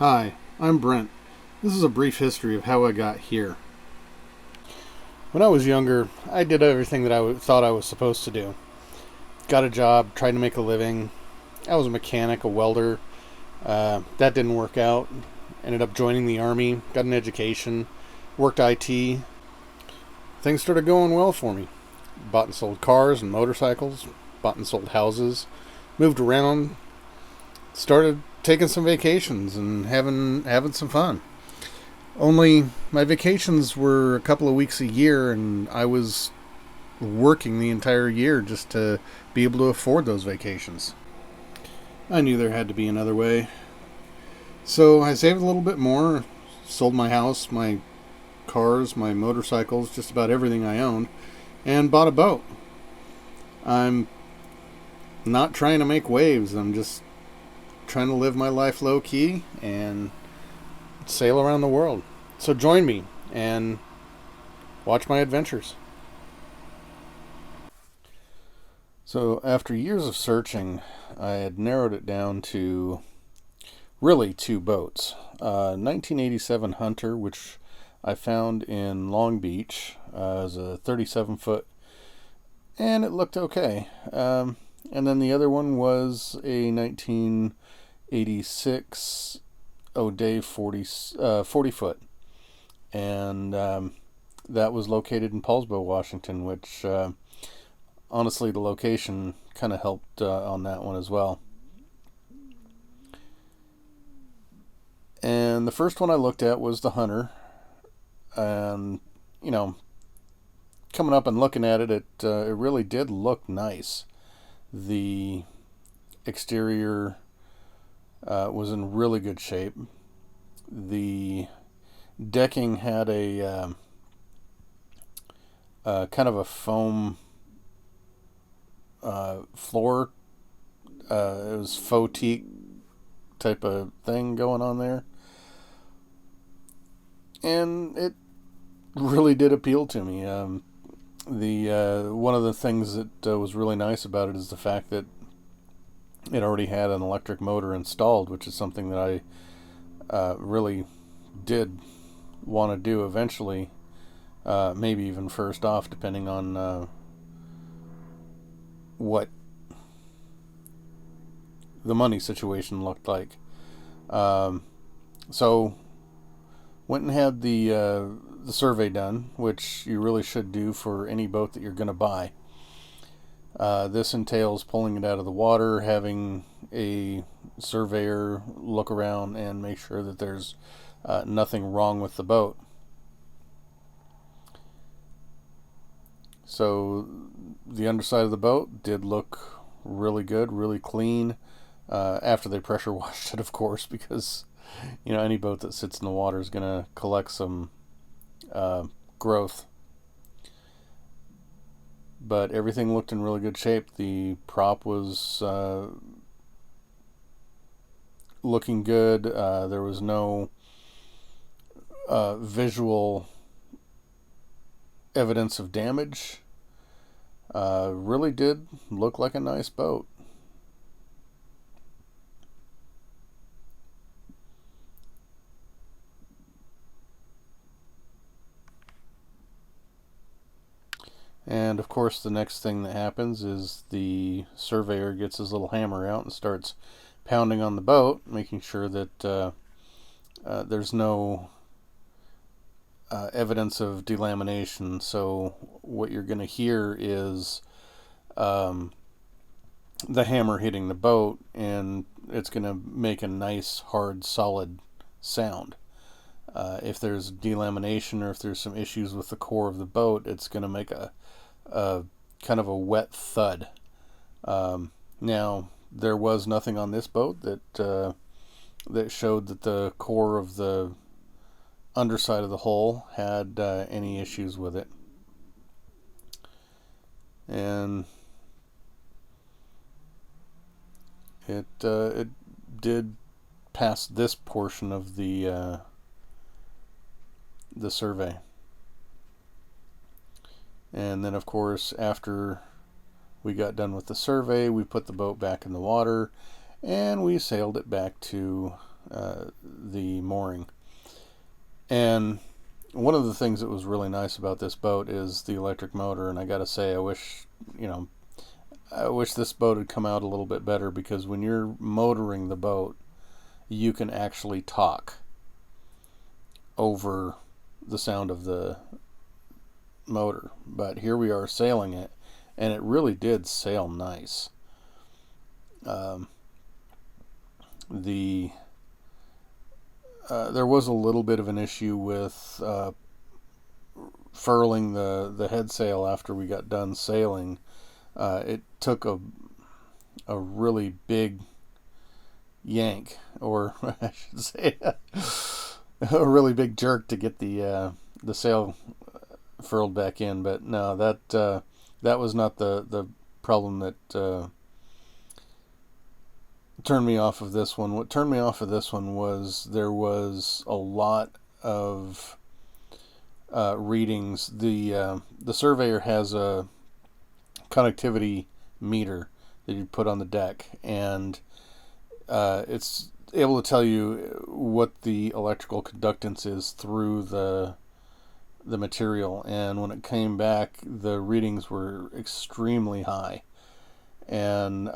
Hi, I'm Brent. This is a brief history of how I got here. When I was younger, I did everything that thought I was supposed to do. Got a job, tried to make a living. I was a mechanic, a welder. That didn't work out. Ended up joining the Army, got an education, worked IT. Things started going well for me. Bought and sold cars and motorcycles, bought and sold houses, moved around, started taking some vacations and having some fun. Only my vacations were a couple of weeks a year, and I was working the entire year just to be able to afford those vacations. I knew there had to be another way. So I saved a little bit more, sold my house, my cars, my motorcycles, just about everything I owned, and bought a boat. I'm not trying to make waves, I'm just trying to live my life low key and sail around the world. So join me and watch my adventures. So after years of searching, I had narrowed it down to really two boats. 1987 Hunter, which I found in Long Beach, as a 37 foot, and it looked okay. And then the other one was a 1986 ODay 40 foot, and that was located in Paulsbo, Washington, which honestly the location kind of helped on that one as well. And the first one I looked at was the Hunter, and coming up and looking at it, it really did look nice. The exterior was in really good shape. The decking had a kind of a foam floor. It was faux teak type of thing going on there, and it really did appeal to me. The one of the things that was really nice about it is the fact that it already had an electric motor installed, which is something that I really did want to do eventually, maybe even first off, depending on what the money situation looked like. So went and had the survey done, which you really should do for any boat that you're going to buy. This entails pulling it out of the water, having a surveyor look around and make sure that there's nothing wrong with the boat. So the underside of the boat did look really good, really clean, after they pressure washed it, of course, because any boat that sits in the water is going to collect some growth. But everything looked in really good shape. The prop was looking good. There was no visual evidence of damage. Really did look like a nice boat. And of course, the next thing that happens is the surveyor gets his little hammer out and starts pounding on the boat, making sure that there's no evidence of delamination. So what you're going to hear is the hammer hitting the boat, and it's going to make a nice, hard, solid sound. If there's delamination or if there's some issues with the core of the boat, it's going to make a kind of a wet thud. Now, there was nothing on this boat that showed that the core of the underside of the hull had any issues with it. And it did pass this portion of the survey. And then, of course, after we got done with the survey, we put the boat back in the water and we sailed it back to the And one of the things that was really nice about this boat is the electric motor, and I gotta say, I wish this boat had come out a little bit better, because when you're motoring the boat, you can actually talk over the sound of the motor. But here we are sailing it, and it really did sail nice. The There was a little bit of an issue with furling the head sail after we got done sailing. It took a really big yank, or I should say a really big jerk, to get the sail furled back in. But no, that was not the problem that turned me off of this one. What turned me off of this one was there was a lot of readings. The surveyor has a connectivity meter that you put on the deck, and it's able to tell you what the electrical conductance is through the material. And when it came back, the readings were extremely high, and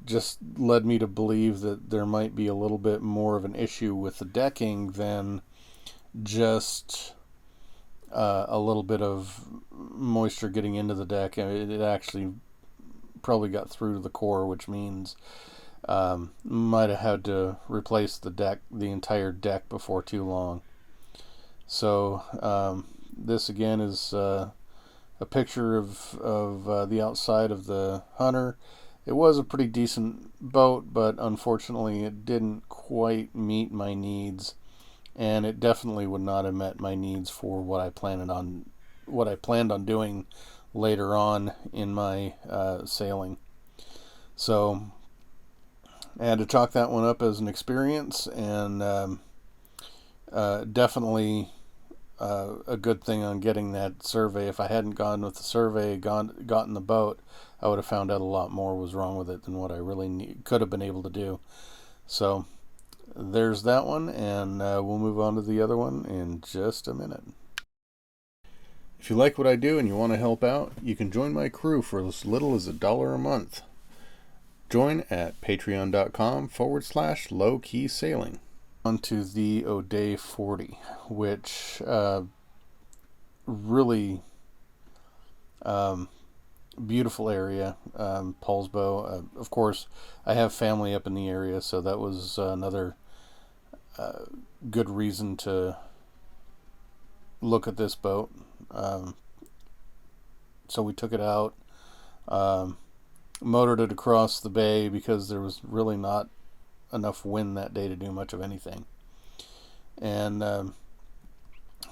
just led me to believe that there might be a little bit more of an issue with the decking than just a little bit of moisture getting into the deck. I mean, it actually probably got through to the core, which means might have had to replace the entire deck before too long. So this again is a picture of the outside of the Hunter. It was a pretty decent boat, but unfortunately it didn't quite meet my needs, and it definitely would not have met my needs for what I planned on doing later on in my sailing. So I had to chalk that one up as an experience, and definitely a good thing on getting that survey. If I hadn't gone with the survey, gotten the boat, I would have found out a lot more was wrong with it than what I really could have been able to do. So there's that one, and we'll move on to the other one in just a minute. If you like what I do and you want to help out, you can join my crew for as little as $1 a month. Join at patreon.com/low-key sailing. On to the ODay 40, which really beautiful area. Paulsbo. Of course, I have family up in the area, so that was another good reason to look at this boat. So we took it out, motored it across the bay, because there was really not enough wind that day to do much of anything, and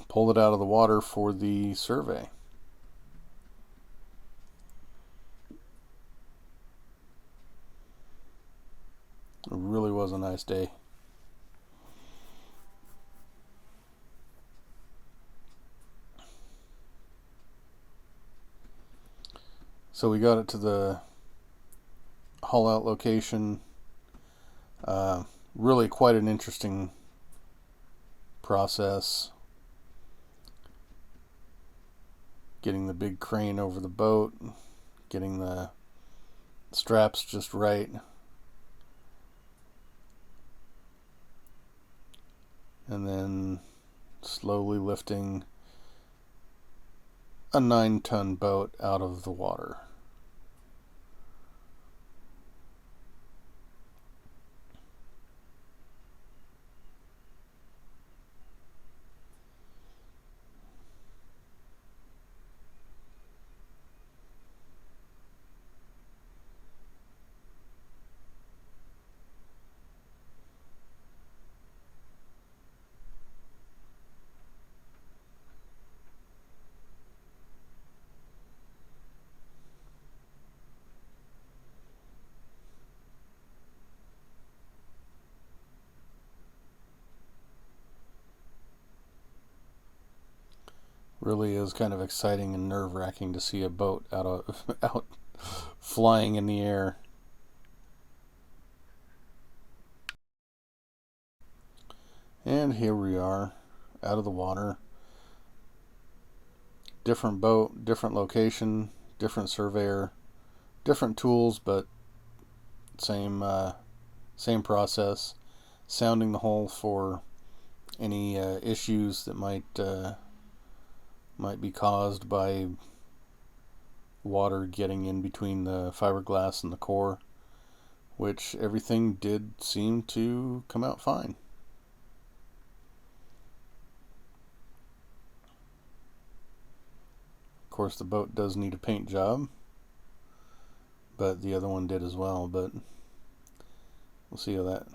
pulled it out of the water for the survey. It really was a nice day. So we got it to the haul out location. Really quite an interesting process. Getting the big crane over the boat, getting the straps just right, and then slowly lifting a 9-ton boat out of the water. Really is kind of exciting and nerve-wracking to see a boat out flying in the air. And here we are, out of the water. Different boat, different location, different surveyor, different tools, but same process. Sounding the hole for any issues that might be caused by water getting in between the fiberglass and the core, which everything did seem to come out fine. Of course, the boat does need a paint job, but the other one did as well, but we'll see how that,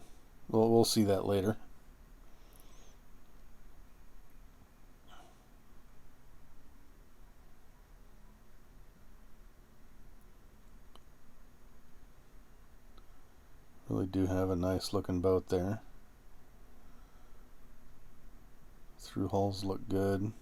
we'll see that later. Really do have a nice looking boat there. Through holes look good.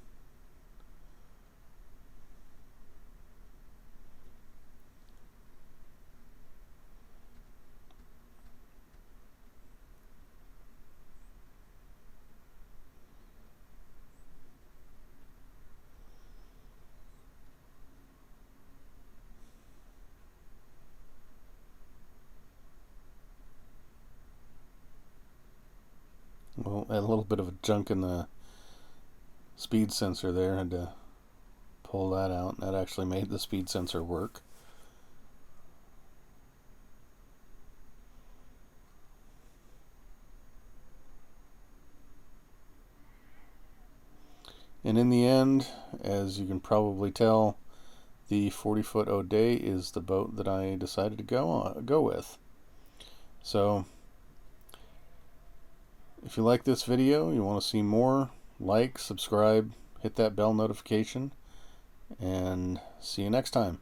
Well, had a little bit of a junk in the speed sensor there. Had to pull that out. That actually made the speed sensor work. And in the end, as you can probably tell, the 40-foot ODay is the boat that I decided to go with. So, if you like this video, you want to see more, like, subscribe, hit that bell notification, and see you next time.